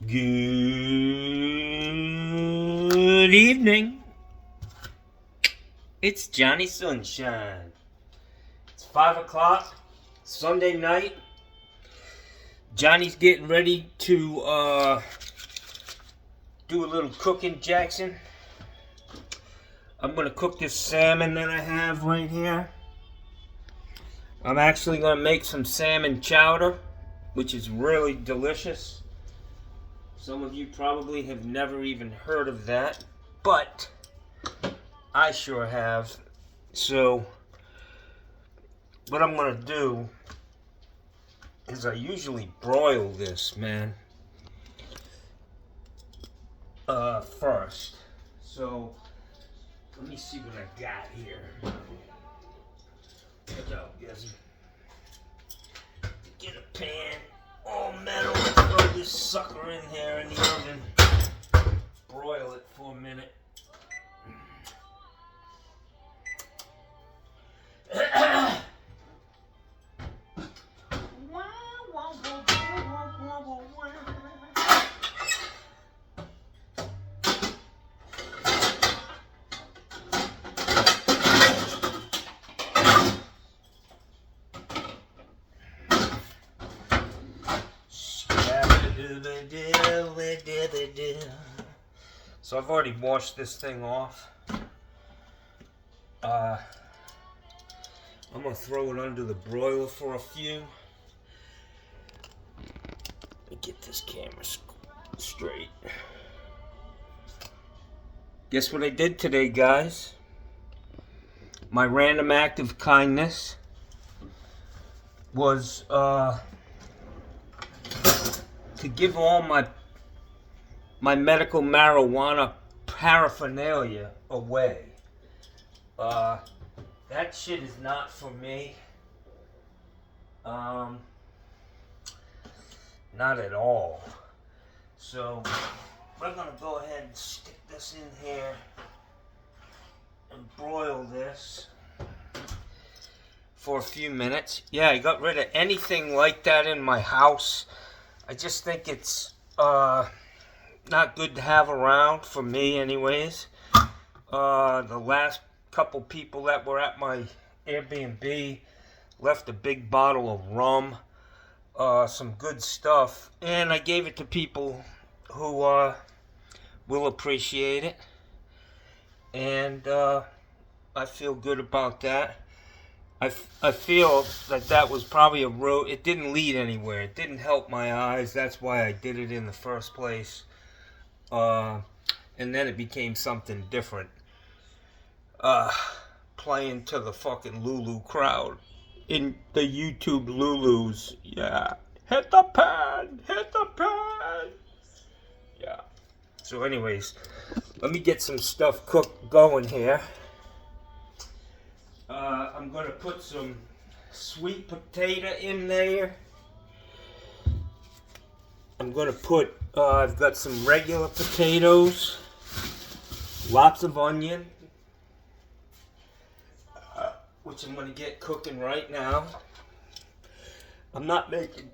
Good evening. It's Johnny Sunshine. It's 5 o'clock, Sunday night. Johnny's getting ready to do a little cooking, Jackson. I'm going to cook this salmon that I have right here. I'm actually going to make some salmon chowder, which is really delicious. Some of you probably have never even heard of that, but I sure have. So what I'm going to do is I usually broil this, man, first. So let me see what I got here. Watch out, Guzzy. Get a pan, all metal, throw this sucker in here in the oven. Broil it for a minute. So I've already washed this thing off. I'm going to throw it under the broiler for a few. Let me get this camera straight. Guess what I did today, guys? My random act of kindness was to give all my medical marijuana paraphernalia away. That shit is not for me. Not at all. So we're gonna go ahead and stick this in here and broil this for a few minutes. Yeah, I got rid of anything like that in my house. I just think it's not good to have around, for me anyways. The last couple people that were at my Airbnb left a big bottle of rum, some good stuff, and I gave it to people who will appreciate it, and I feel good about that. I feel that was probably a road. It didn't lead anywhere. It didn't help my eyes. That's why I did it in the first place. And then it became something different. Playing to the fucking Lulu crowd in the YouTube Lulus. Yeah. Hit the pan! Hit the pan! Yeah. So anyways, let me get some stuff going here. I'm going to put some sweet potato in there. I'm going to put, I've got some regular potatoes, lots of onion, which I'm going to get cooking right now. I'm not making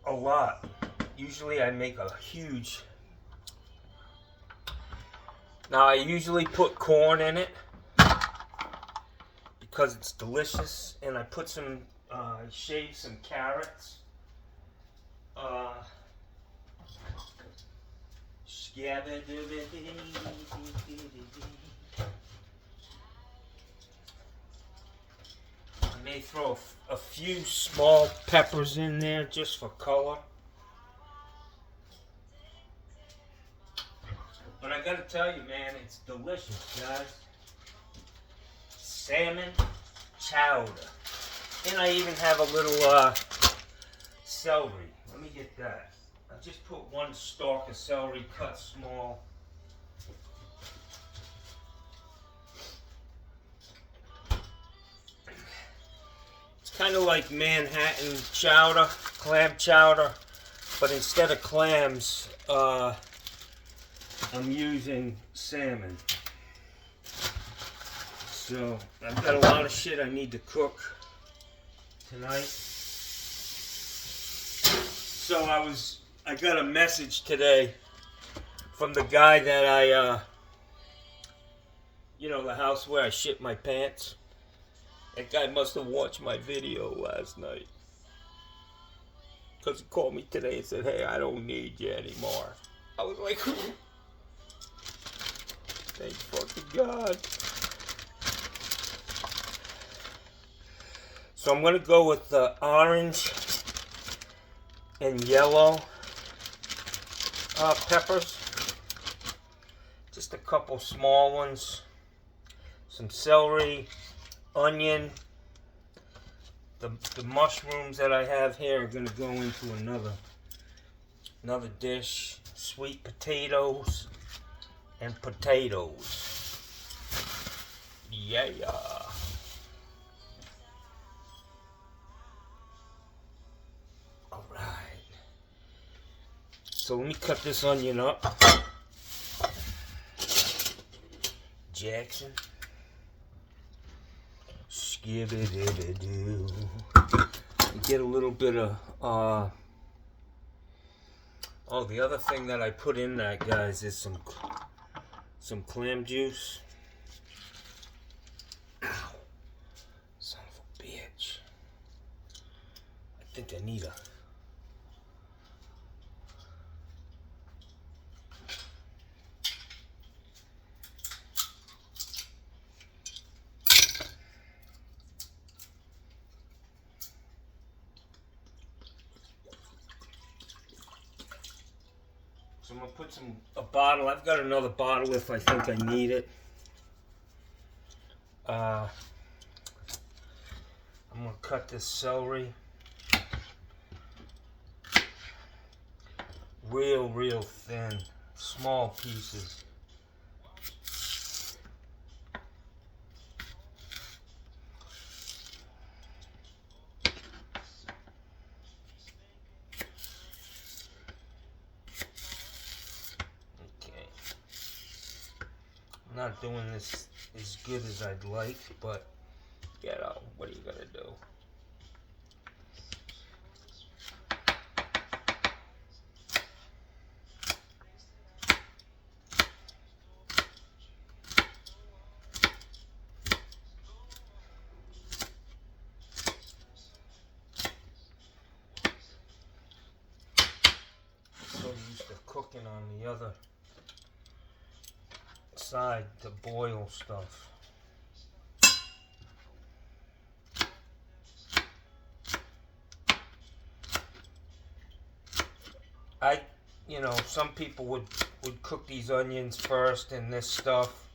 a lot. Usually I make a huge. Now I usually put corn in it because it's delicious, and I put some, shaved some carrots. I may throw a few small peppers in there just for color. But I gotta tell you, man, it's delicious, guys. Salmon chowder. And I even have a little celery. Let me get that. I just put one stalk of celery cut small. It's kind of like Manhattan chowder, clam chowder, but instead of clams, I'm using salmon. So I've got a lot of shit I need to cook tonight. So I I got a message today from the guy that I, you know, the house where I shit my pants. That guy must have watched my video last night. Because he called me today and said, hey, I don't need you anymore. I was like, thank fucking God. So I'm going to go with the orange and yellow peppers. Just a couple small ones. Some celery, onion. The mushrooms that I have here are going to go into another dish. Sweet potatoes and potatoes. Yeah. Alright. So let me cut this onion up. Jackson. Skibidi-doo. Get a little bit of, oh, the other thing that I put in that, guys, is some clam juice. Ow. Son of a bitch. I think I need a... So I'm going to put a bottle. I've got another bottle if I think I need it. I'm going to cut this celery real thin. Small pieces. Not doing this as good as I'd like, but you know, what are you gonna do? So used to cooking on the other side to boil stuff. You know, some people would cook these onions first and this stuff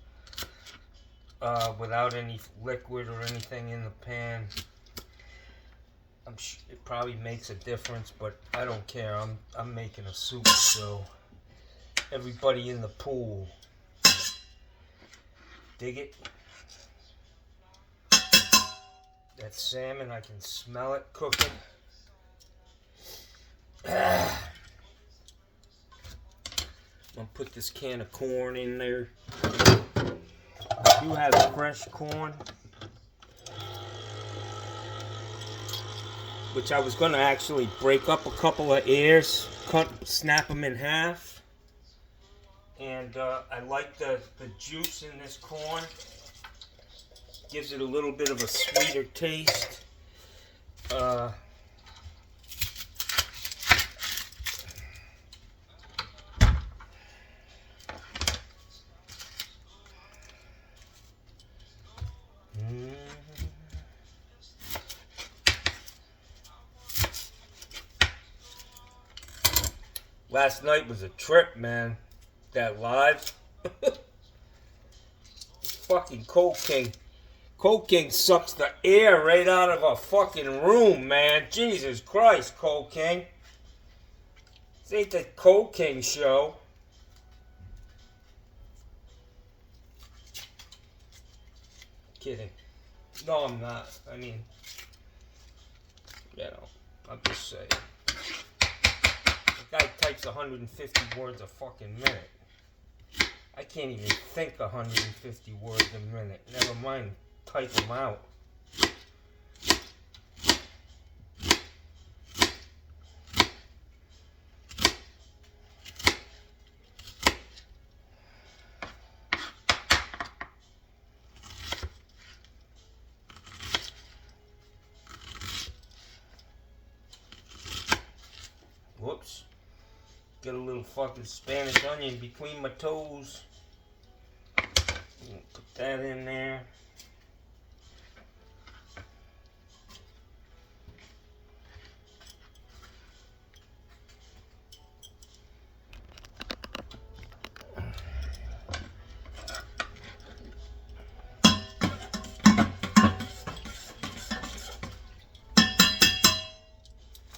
without any liquid or anything in the pan. I'm sure it probably makes a difference, but I don't care. I'm making a soup, so everybody in the pool. Dig it? That salmon, I can smell it cooking. I'm gonna put this can of corn in there. If you have fresh corn, which I was gonna actually break up a couple of ears, snap them in half. And I like the juice in this corn. Gives it a little bit of a sweeter taste. Last night was a trip, man. That live. Fucking Cold King. Cold King sucks the air right out of a fucking room, man. Jesus Christ, Cold King. This ain't the Cold King show. Kidding. No, I'm not. I mean, you know, I'm just saying. The guy types 150 words a fucking minute. I can't even think 150 words a minute. Never mind type them out. Get a little fucking Spanish onion between my toes. Put that in there.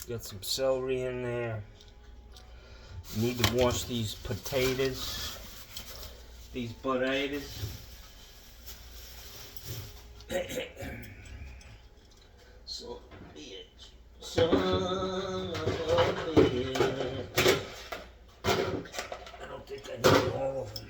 Got some celery in there. Need to wash these potatoes. These potatoes. So be it. Son of a bitch. I don't think I need all of them.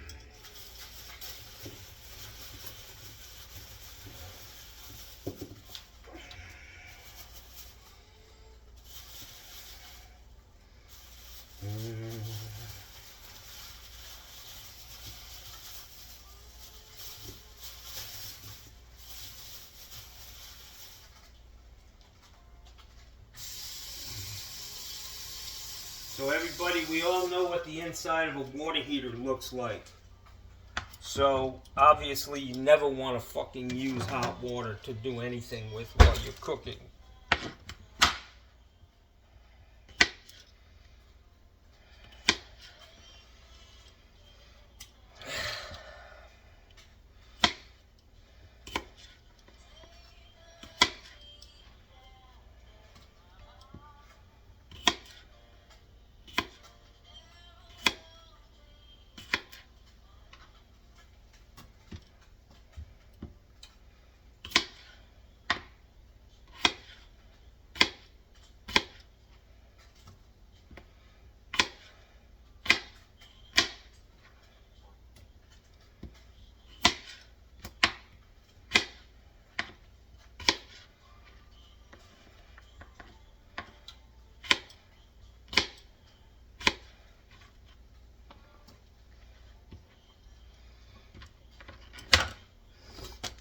So everybody, we all know what the inside of a water heater looks like. So obviously you never want to fucking use hot water to do anything with while you're cooking.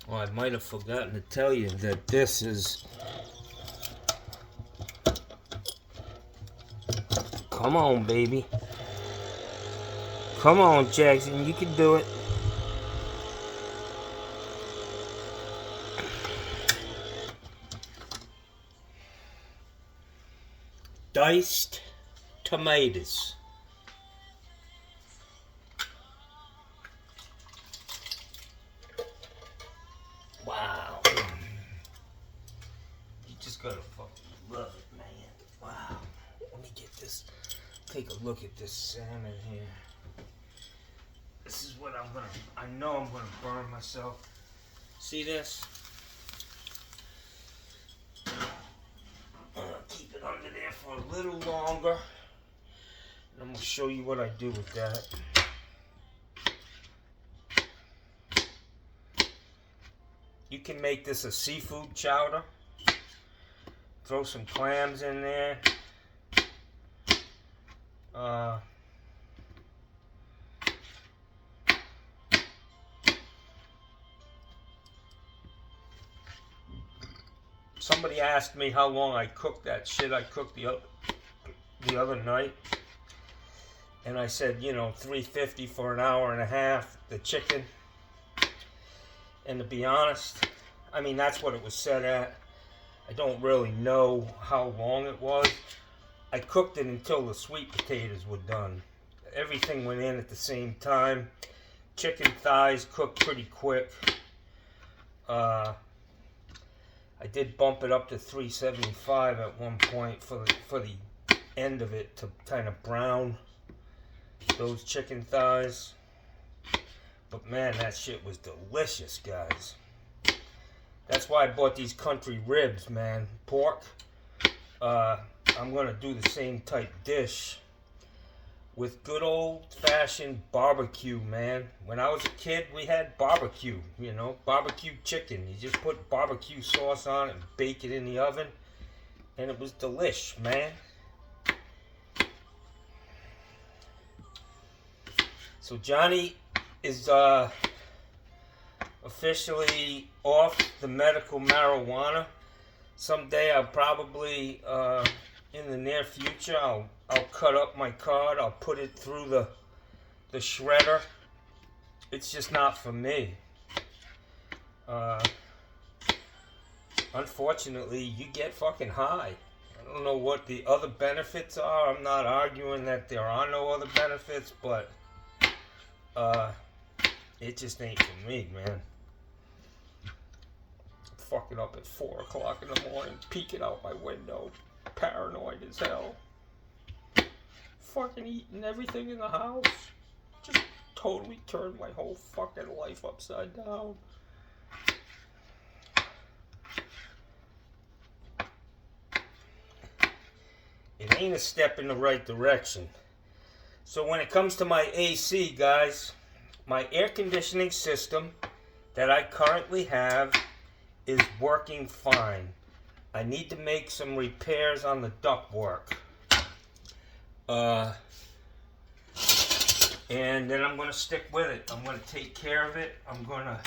Oh, I might have forgotten to tell you that this is... Come on, baby. Come on, Jackson. You can do it. Diced tomatoes. Wow. You just gotta fucking love it, man. Wow. Let me get this. Take a look at this salmon here. This is what I'm gonna... I know I'm gonna burn myself. See this? I'm gonna keep it under there for a little longer. And I'm gonna show you what I do with that. You can make this a seafood chowder. Throw some clams in there. Somebody asked me how long I cooked that shit I cooked the other night. And I said, you know, 350 for an hour and a half, the chicken. And to be honest, I mean, that's what it was set at. I don't really know how long it was. I cooked it until the sweet potatoes were done. Everything went in at the same time. Chicken thighs cooked pretty quick. I did bump it up to 375 at one point for the end of it to kind of brown those chicken thighs. But man, that shit was delicious, guys. That's why I bought these country ribs, man. Pork. I'm going to do the same type dish with good old-fashioned barbecue, man. When I was a kid, we had barbecue, you know, barbecue chicken. You just put barbecue sauce on it and bake it in the oven, and it was delish, man. So Johnny is officially off the medical marijuana. Someday I'll probably, in the near future, I'll I'll cut up my cod, I'll put it through the shredder. It's just not for me. Unfortunately, you get fucking high. I don't know what the other benefits are. I'm not arguing that there are no other benefits, but it just ain't for me, man. Fucking up at 4 o'clock in the morning, peeking out my window, paranoid as hell. Fucking eating everything in the house. Just totally turned my whole fucking life upside down. It ain't a step in the right direction. So when it comes to my AC, guys, my air conditioning system that I currently have is working fine. I need to make some repairs on the ductwork. And then I'm going to stick with it. I'm going to take care of it. I'm going to...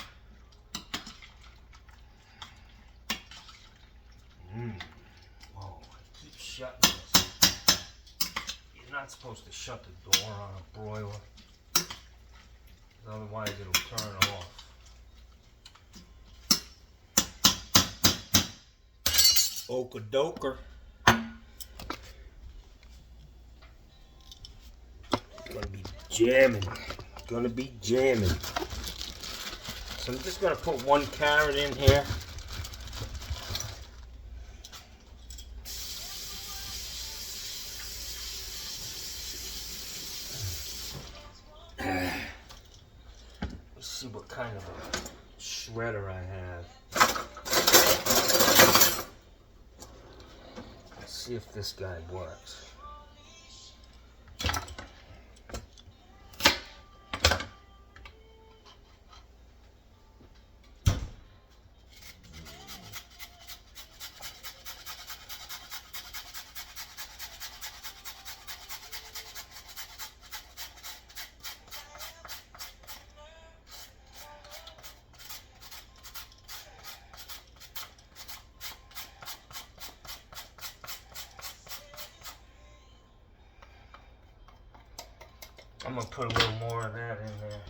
Whoa, I keep shutting this. You're not supposed to shut the door on a broiler. Otherwise it'll turn off. Okadoker. Gonna be jamming. Gonna be jamming. So I'm just gonna put 1 carrot in here. Let's see what kind of a shredder I have. Let's see if this guy works. I'm gonna put a little more of that in there.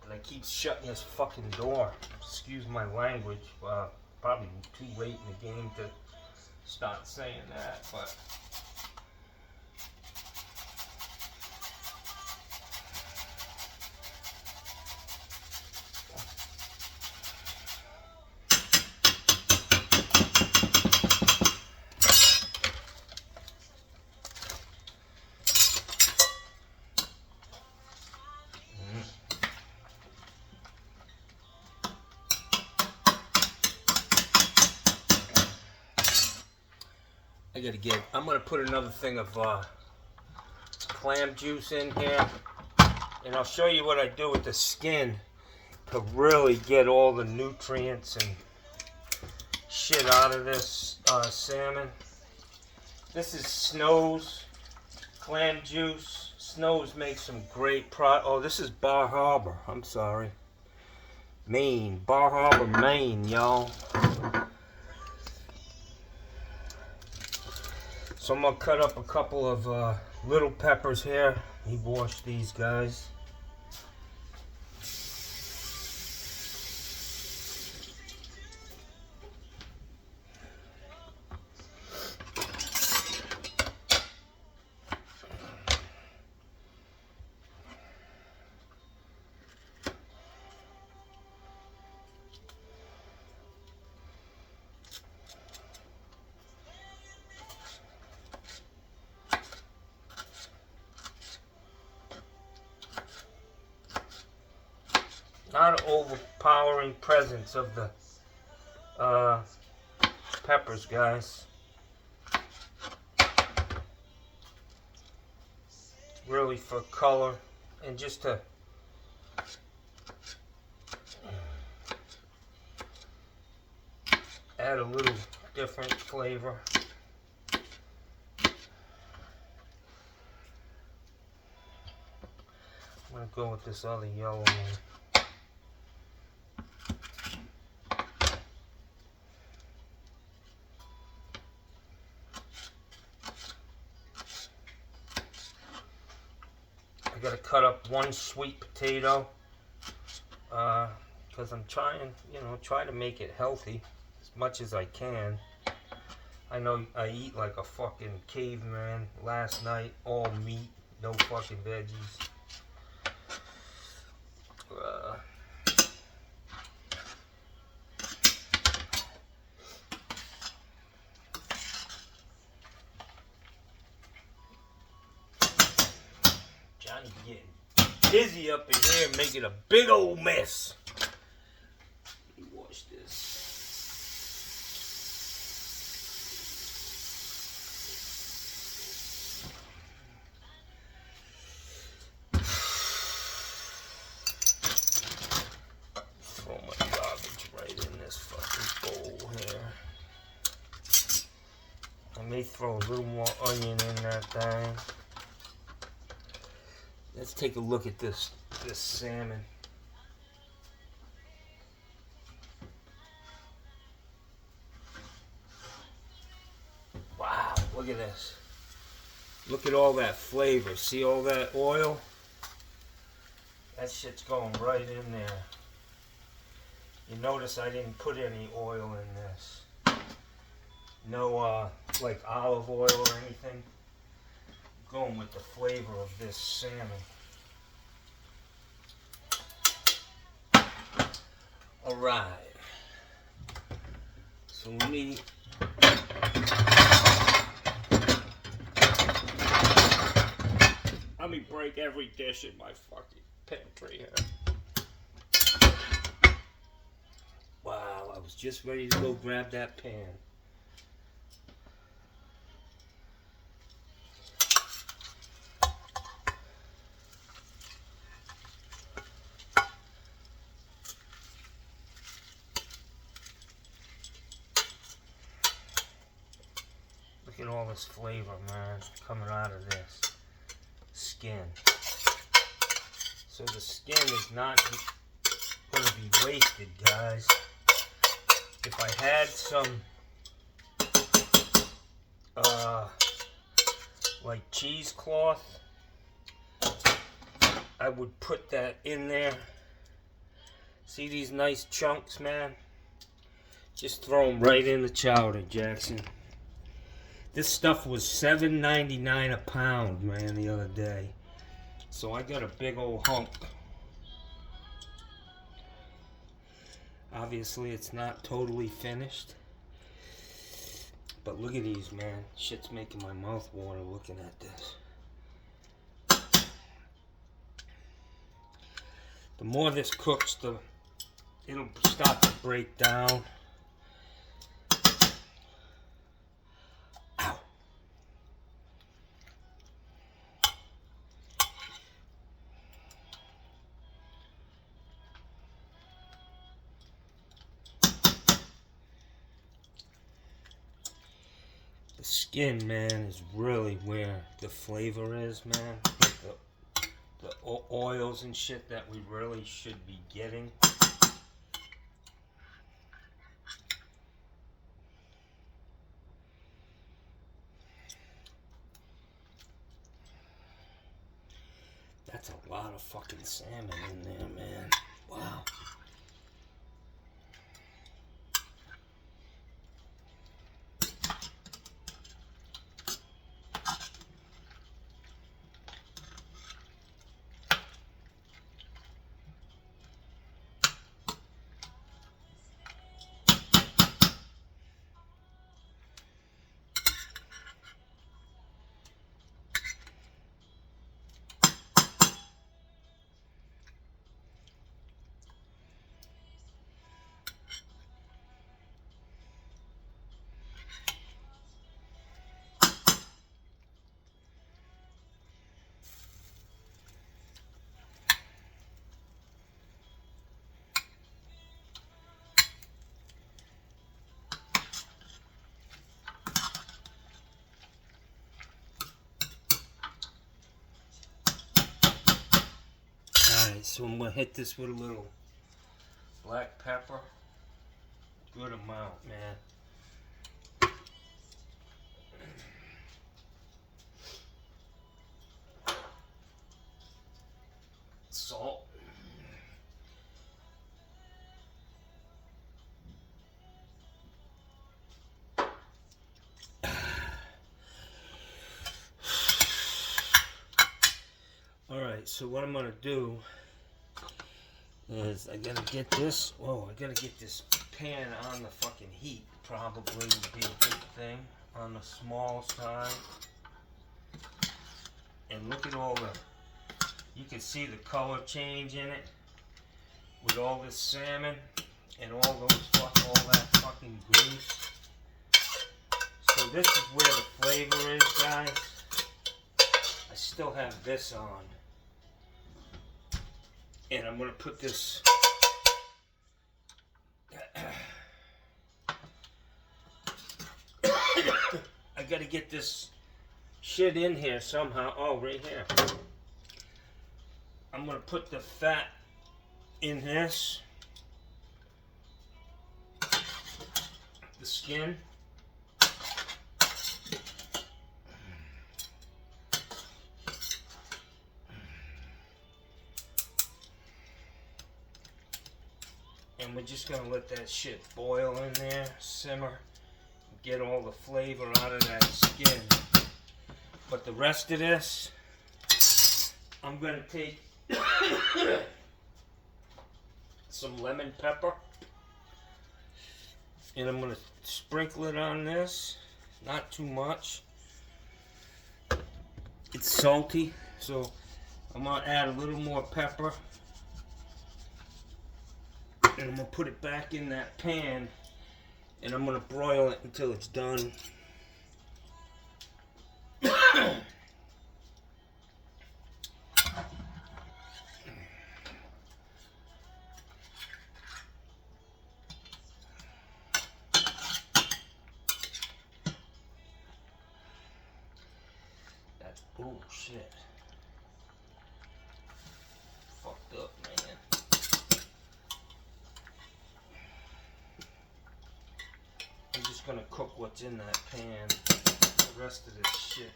And I keep shutting this fucking door. Excuse my language. Probably too late in the game to start saying that, but... I'm gonna put another thing of clam juice in here, and I'll show you what I do with the skin to really get all the nutrients and shit out of this salmon. This is Snow's clam juice. Snow's makes some great oh, this is Bar Harbor. I'm sorry. Maine. Bar Harbor, Maine, y'all. So I'm going to cut up a couple of little peppers here. He washed these guys. Not an overpowering presence of the peppers, guys. Really for color and just to add a little different flavor. I'm going to go with this other yellow one. I gotta cut up one sweet potato because I'm trying, try to make it healthy as much as I can. I know I eat like a fucking caveman last night, all meat, no fucking veggies. Johnny getting busy up in here, making a big old mess. Let me wash this. Throw my garbage right in this fucking bowl here. I may throw a little more onion in that thing. Let's take a look at this salmon. Wow, look at this. Look at all that flavor. See all that oil? That shit's going right in there. You notice I didn't put any oil in this. No, like olive oil or anything. Going with the flavor of this salmon. Alright. So let me break every dish in my fucking pantry here. Wow, I was just ready to go grab that pan. Look at all this flavor, man, coming out of this skin. So the skin is not going to be wasted, guys. If I had some like cheesecloth, I would put that in there. See these nice chunks, man? Just throw them right in the chowder, Jackson. This stuff was $7.99 a pound, man, the other day. So I got a big old hunk. Obviously, it's not totally finished. But look at these, man. Shit's making my mouth water looking at this. The more this cooks, it'll start to break down. Ow. The skin, man, is really where the flavor is, man. The oils and shit that we really should be getting. That's a lot of fucking salmon in there, man. Wow. Alright, so I'm going to hit this with a little black pepper. Good amount, man. Salt. Alright, so what I'm gonna do is I gotta get this, I gotta get this pan on the fucking heat. Probably would be a good thing on the small side. And look at all the, you can see the color change in it with all this salmon and all that fucking grease. So this is where the flavor is, guys. I still have this on. And I'm gonna put this I gotta get this shit in here somehow. Oh, right here. I'm gonna put the fat in this. The skin. And we're just gonna let that shit boil in there, simmer, get all the flavor out of that skin. But the rest of this, I'm gonna take some lemon pepper and I'm gonna sprinkle it on this, not too much. It's salty, so I'm gonna add a little more pepper. And I'm going to put it back in that pan and I'm going to broil it until it's done. That, oh shit. Fucked up, man. I'm just gonna cook what's in that pan. The rest of this shit.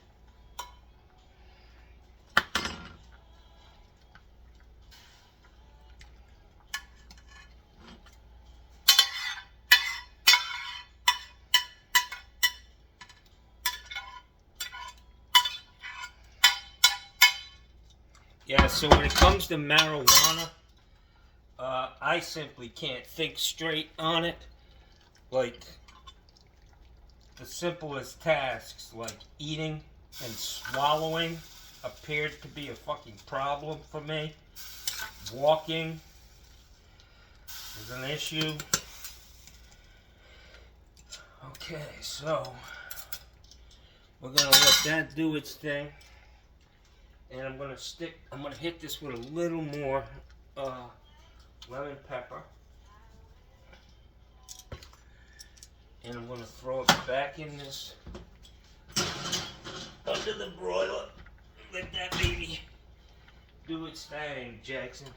Yeah, so when it comes to marijuana, I simply can't think straight on it. Like, the simplest tasks like eating and swallowing appeared to be a fucking problem for me. Walking is an issue. Okay, so we're gonna let that do its thing. And I'm gonna hit this with a little more lemon pepper. And I'm gonna throw it back in this under the broiler. Let that baby do its thing, Jackson.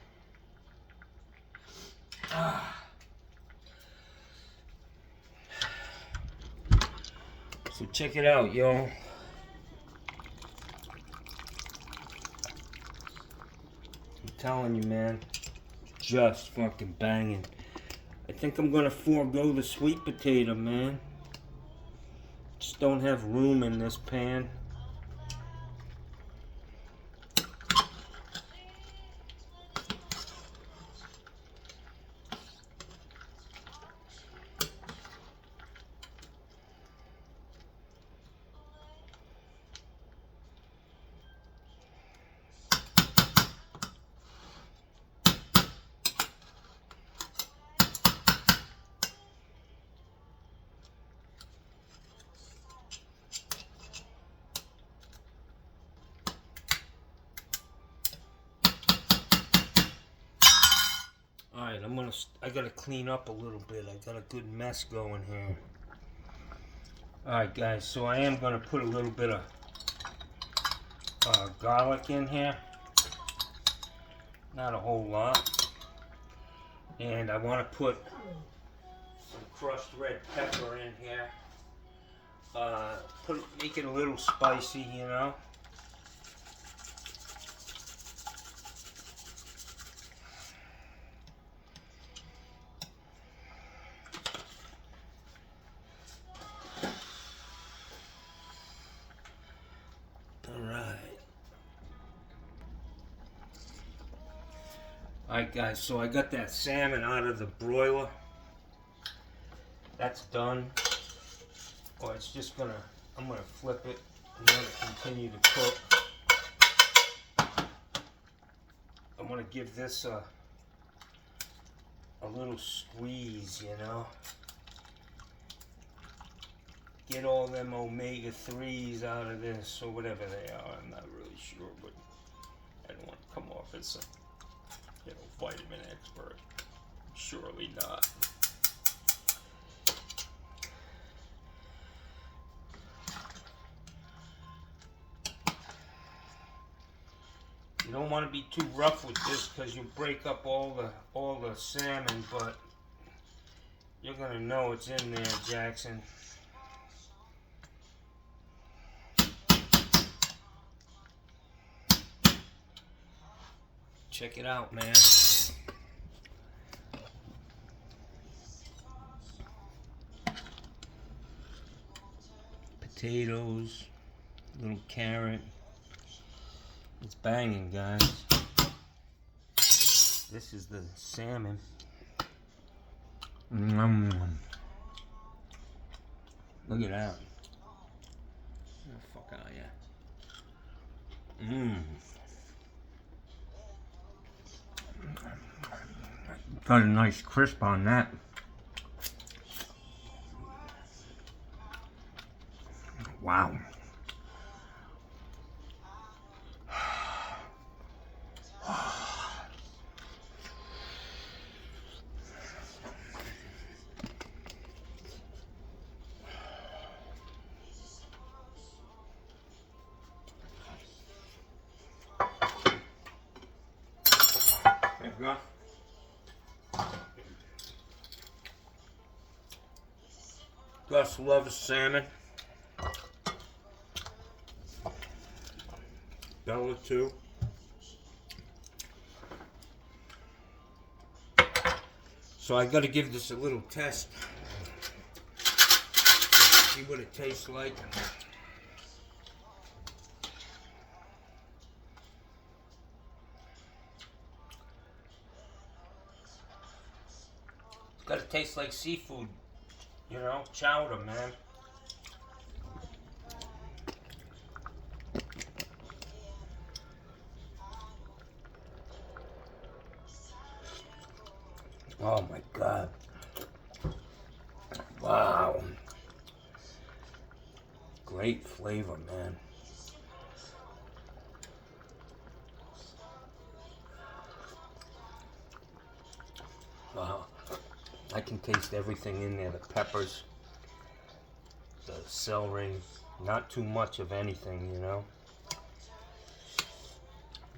So check it out, yo. I'm telling you, man, just fucking banging. I think I'm gonna forego the sweet potato, man. Just don't have room in this pan. Alright, I gotta clean up a little bit. I got a good mess going here. Alright guys, so I am gonna put a little bit of garlic in here. Not a whole lot. And I want to put some crushed red pepper in here. Make it a little spicy, you know. Alright guys, so I got that salmon out of the broiler. That's done. Or it's just gonna, I'm gonna flip it and let it continue to cook. I'm gonna give this a little squeeze, you know. Get all them omega-3s out of this, or whatever they are. I'm not really sure, but I don't want to come off as a, you know, vitamin expert. Surely not. You don't want to be too rough with this because you break up all the salmon, but you're gonna know it's in there, Jackson. Check it out, man. Potatoes, little carrot. It's banging, guys. This is the salmon. Look at that. Where the fuck are you? Got a nice crisp on that. Wow. There we go. Gus loves salmon. Bella too. So I gotta give this a little test. See what it tastes like. It's gotta taste like seafood. You know, chowder, man. Oh my God. Wow. Great flavor, man. Wow. I can taste everything in there. The peppers, the celery, not too much of anything, you know.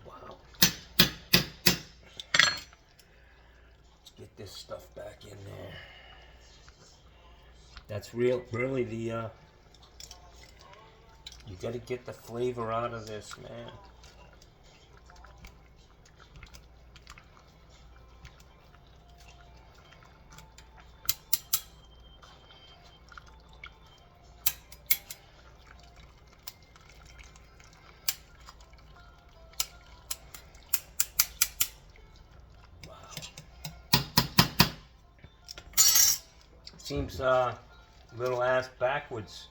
Wow. Let's get this stuff back in there. That's really the, you gotta get the flavor out of this, man. Seems a little ass backwards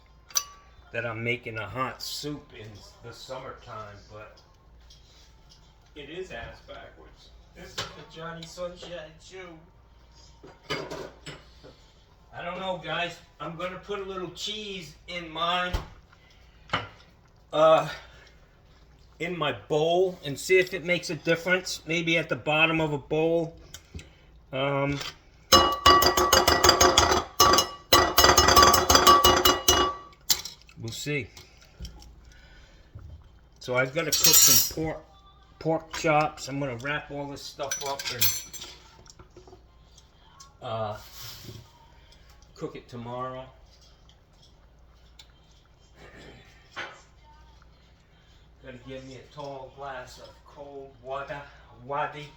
that I'm making a hot soup in the summertime, but it is ass backwards. This is the Johnny Sunshine Shoe. I don't know, guys. I'm gonna put a little cheese in mine, in my bowl, and see if it makes a difference. Maybe at the bottom of a bowl. We'll see. So I've got to cook some pork chops. I'm gonna wrap all this stuff up and cook it tomorrow. Gotta give me a tall glass of cold water, wadi.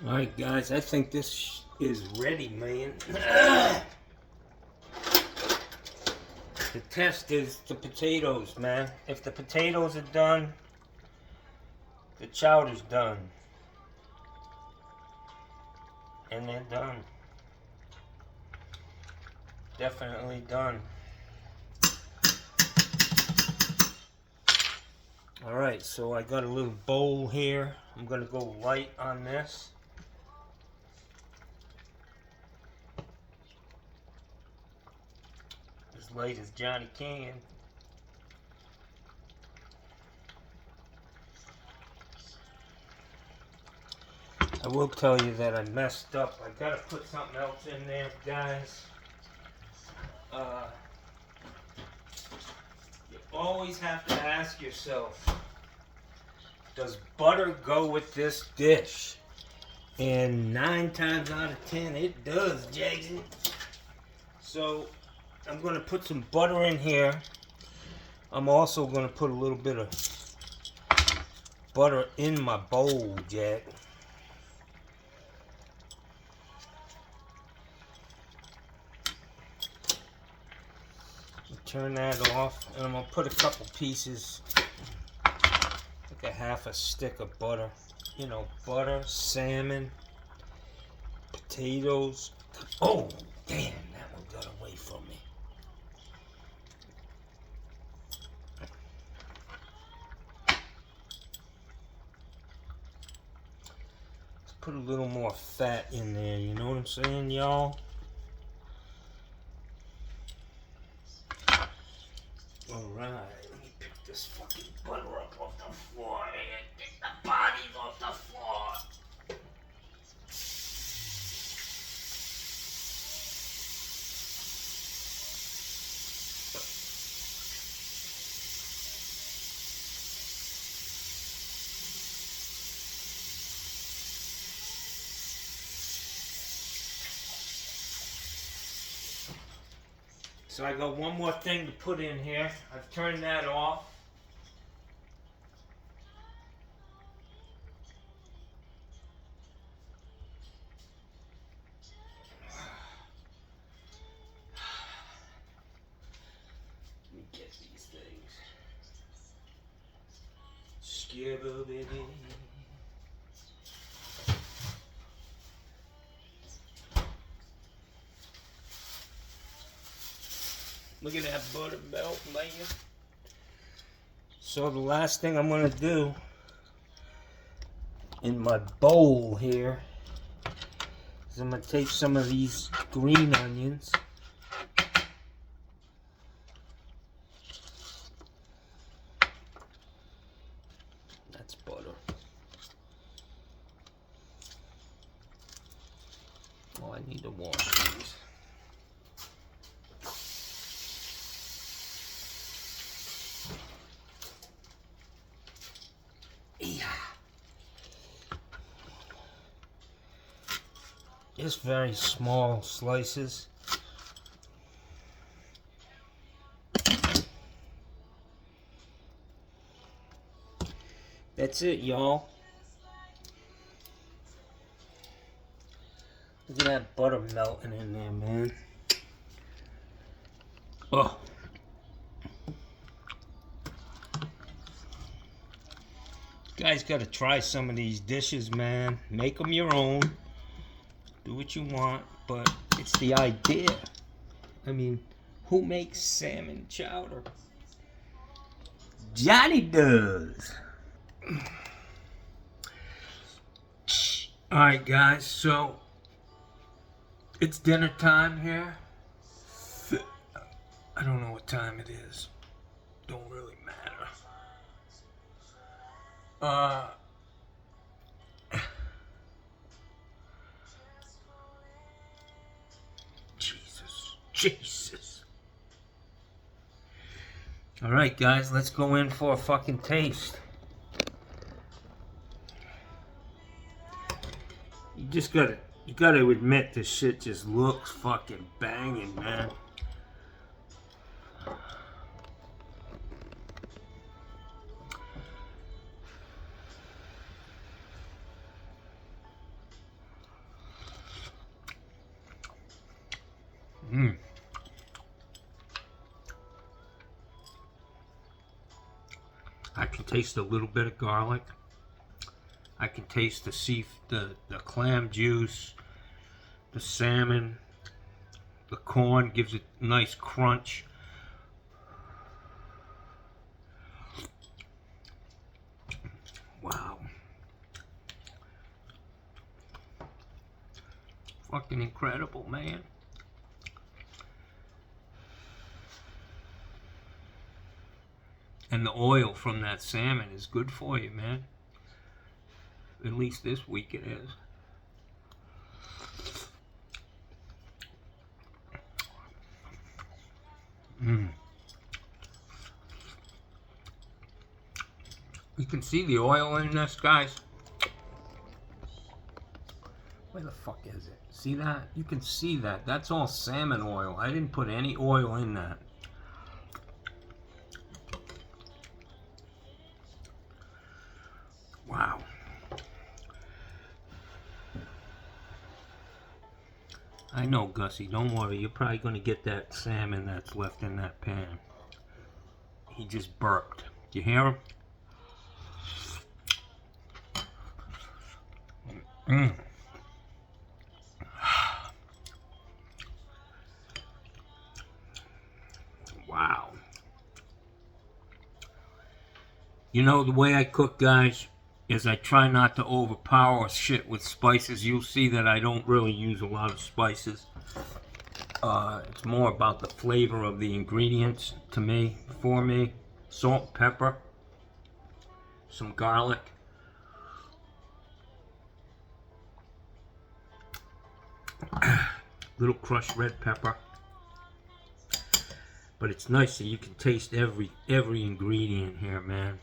Alright guys, I think this is ready, man. The test is the potatoes, man. If the potatoes are done, the chowder's done. And they're done. Definitely done. Alright, so I got a little bowl here. I'm gonna go light on this. As light as Johnny can. I will tell you that I messed up. I gotta put something else in there, guys. You always have to ask yourself, does butter go with this dish? And 9 times out of 10, it does, Jason. So, I'm going to put some butter in here. I'm also going to put a little bit of butter in my bowl, Jack. Turn that off, and I'm going to put a couple pieces, like a half a stick of butter. You know, butter, salmon, potatoes. Oh, damn, that one got away from me. Let's put a little more fat in there, you know what I'm saying, y'all? Alright, let me pick this fucking butter up off the floor and pick the bodies off the floor. So I got one more thing to put in here. I've turned that off. Let me get these things. Skibble baby. Look at that butter melt, man. So the last thing I'm gonna do in my bowl here is I'm gonna take some of these green onions. That's butter. Oh, I need to wash these. Just very small slices. That's it, y'all. Look at that butter melting in there, man. Oh. You guys gotta try some of these dishes, man. Make them your own. Do what you want, but it's the idea. I mean, who makes salmon chowder? Johnny does. Alright guys, so it's dinner time here. I don't know what time it is. Don't really matter. Jesus. Alright guys, let's go in for a fucking taste. You gotta admit this shit just looks fucking banging, man. Mm. I can taste a little bit of garlic. I can taste the clam juice, the salmon, the corn gives it a nice crunch. Wow. Fucking incredible, man. And the oil from that salmon is good for you, man. At least this week it is. Mm. You can see the oil in this, guys. Where the fuck is it? See that? You can see that. That's all salmon oil. I didn't put any oil in that. Wow. I know, Gussie. Don't worry. You're probably going to get that salmon that's left in that pan. He just burped. You hear him? Mm. Wow. You know, the way I cook, guys, is I try not to overpower shit with spices. You'll see that I don't really use a lot of spices. It's more about the flavor of the ingredients to me, for me. Salt, pepper, some garlic. Little crushed red pepper. But it's nice that you can taste every ingredient here, man.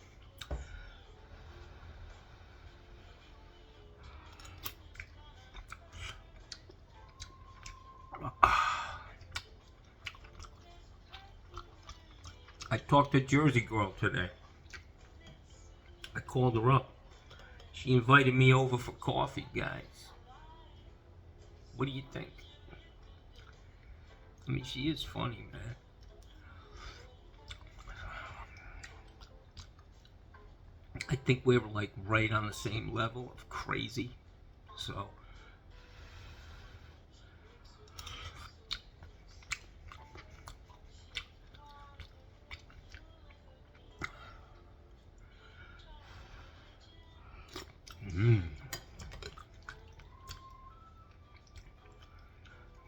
I talked to Jersey Girl today. I called her up. She invited me over for coffee, guys. What do you think? I mean, she is funny, man. I think we were like right on the same level of crazy. So,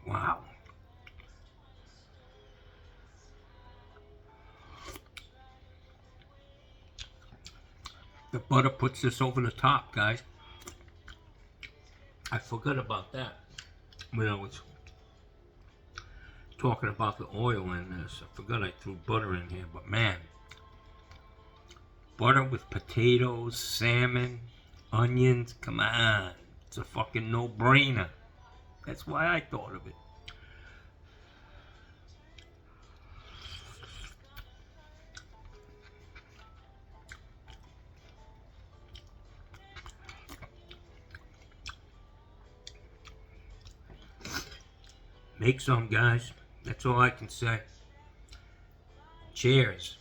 wow. The butter puts this over the top, guys. I forgot about that when I was talking about the oil in this. I forgot I threw butter in here, but man, butter with potatoes, salmon, onions, come on. It's a fucking no-brainer. That's why I thought of it. Make some, guys. That's all I can say. Cheers.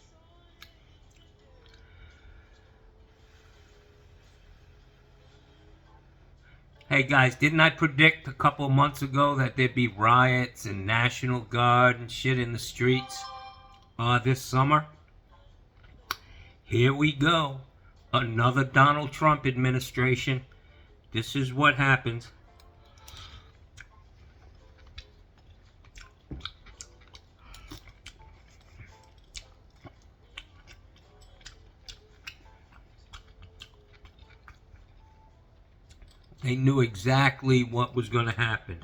Hey guys, didn't I predict a couple of months ago that there'd be riots and National Guard and shit in the streets this summer? Here we go. Another Donald Trump administration. This is what happens. They knew exactly what was going to happen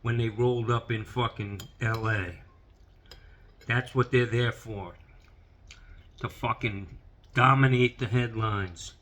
when they rolled up in fucking LA. That's what they're there for. To fucking dominate the headlines.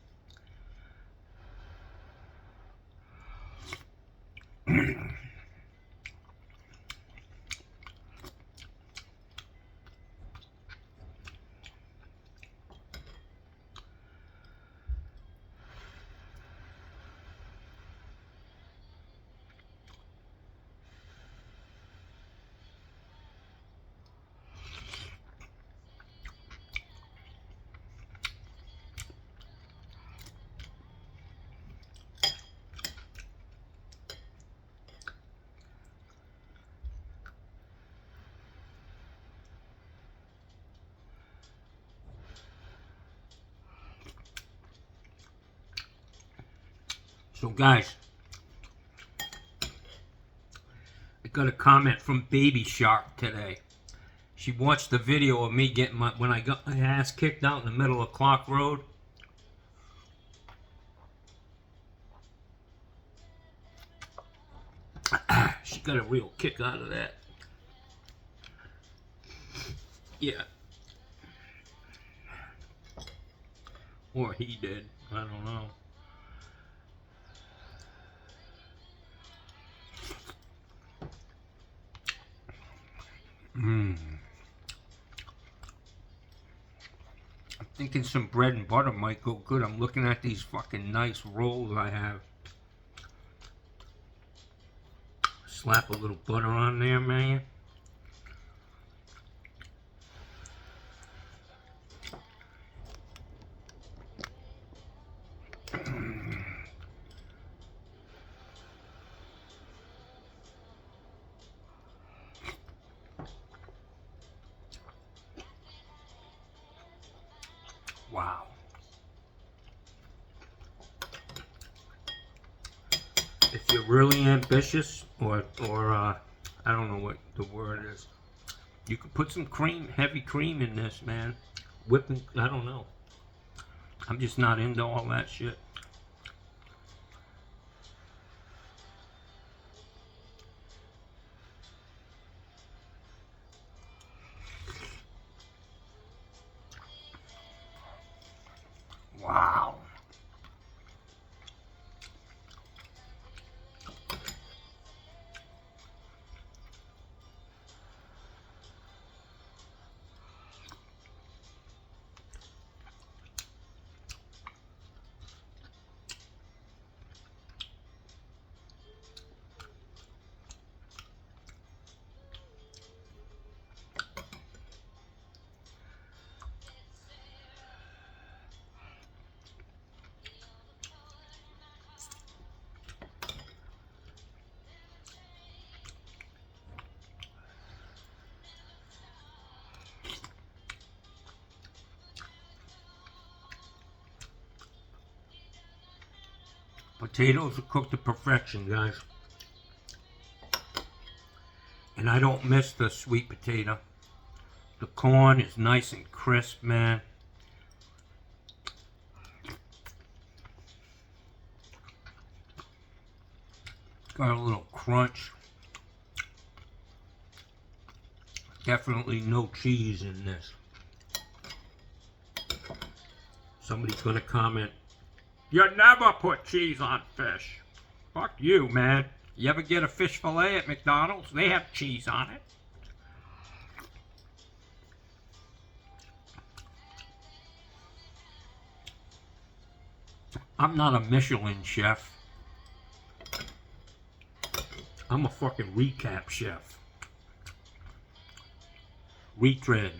So guys, I got a comment from Baby Shark today. She watched the video of me getting when I got my ass kicked out in the middle of Clark Road. She got a real kick out of that. Yeah. Or he did. I don't know. I'm thinking some bread and butter might go good. I'm looking at these fucking nice rolls I have. Slap a little butter on there, man. Wow. If you're really ambitious, or I don't know what the word is, you could put some cream, heavy cream in this, man. Whipping, I don't know. I'm just not into all that shit. Wow. Potatoes are cooked to perfection, guys. And I don't miss the sweet potato. The corn is nice and crisp, man. Got a little crunch. Definitely no cheese in this. Somebody's gonna comment, "You never put cheese on fish." Fuck you, man. You ever get a fish fillet at McDonald's? They have cheese on it. I'm not a Michelin chef. I'm a fucking recap chef. Retread.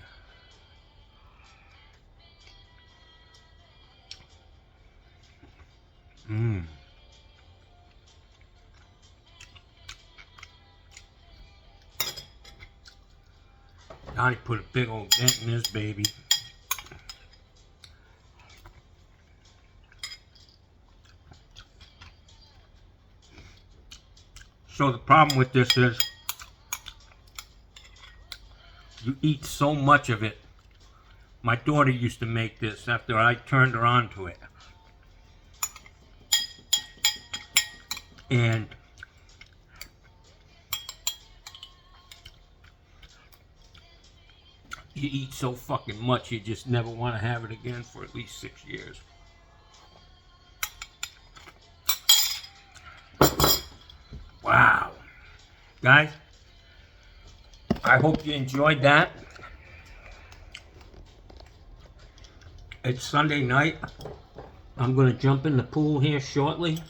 Donnie put a big old dent in this baby. So the problem with this is you eat so much of it. My daughter used to make this after I turned her on to it. And you eat so fucking much, you just never want to have it again for at least 6 years. Wow. Guys, I hope you enjoyed that. It's Sunday night. I'm going to jump in the pool here shortly.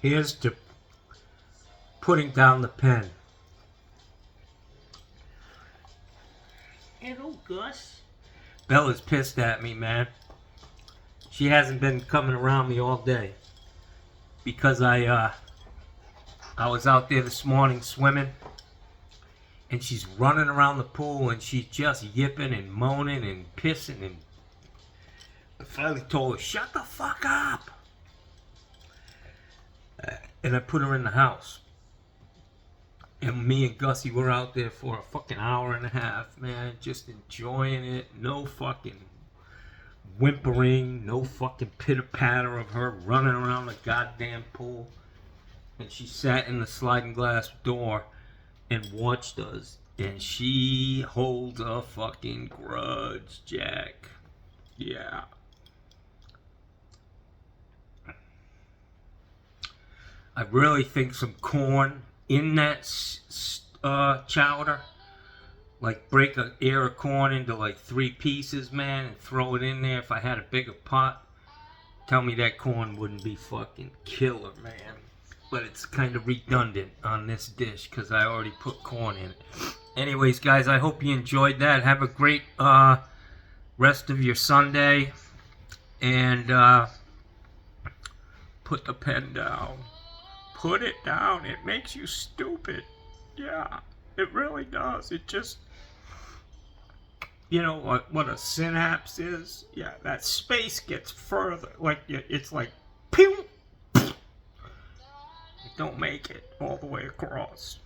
Here's to putting down the pen. Hello, Gus. Bella's pissed at me, man. She hasn't been coming around me all day because I I was out there this morning swimming, and she's running around the pool, and she's just yipping and moaning and pissing, and I finally told her, shut the fuck up. And I put her in the house. And me and Gussie were out there for a fucking hour and a half, man, just enjoying it. No fucking whimpering, no fucking pitter-patter of her running around the goddamn pool. And she sat in the sliding glass door and watched us. And she holds a fucking grudge, Jack. Yeah. I really think some corn in that chowder. Like break an ear of corn into like 3 pieces, man, and throw it in there. If I had a bigger pot, tell me that corn wouldn't be fucking killer, man. But it's kind of redundant on this dish because I already put corn in it. Anyways, guys, I hope you enjoyed that. Have a great rest of your Sunday. And put the pen down. Put it down. It makes you stupid. Yeah, it really does. It just... You know what a synapse is? Yeah, that space gets further. Like, it's like, pew! It don't make it all the way across.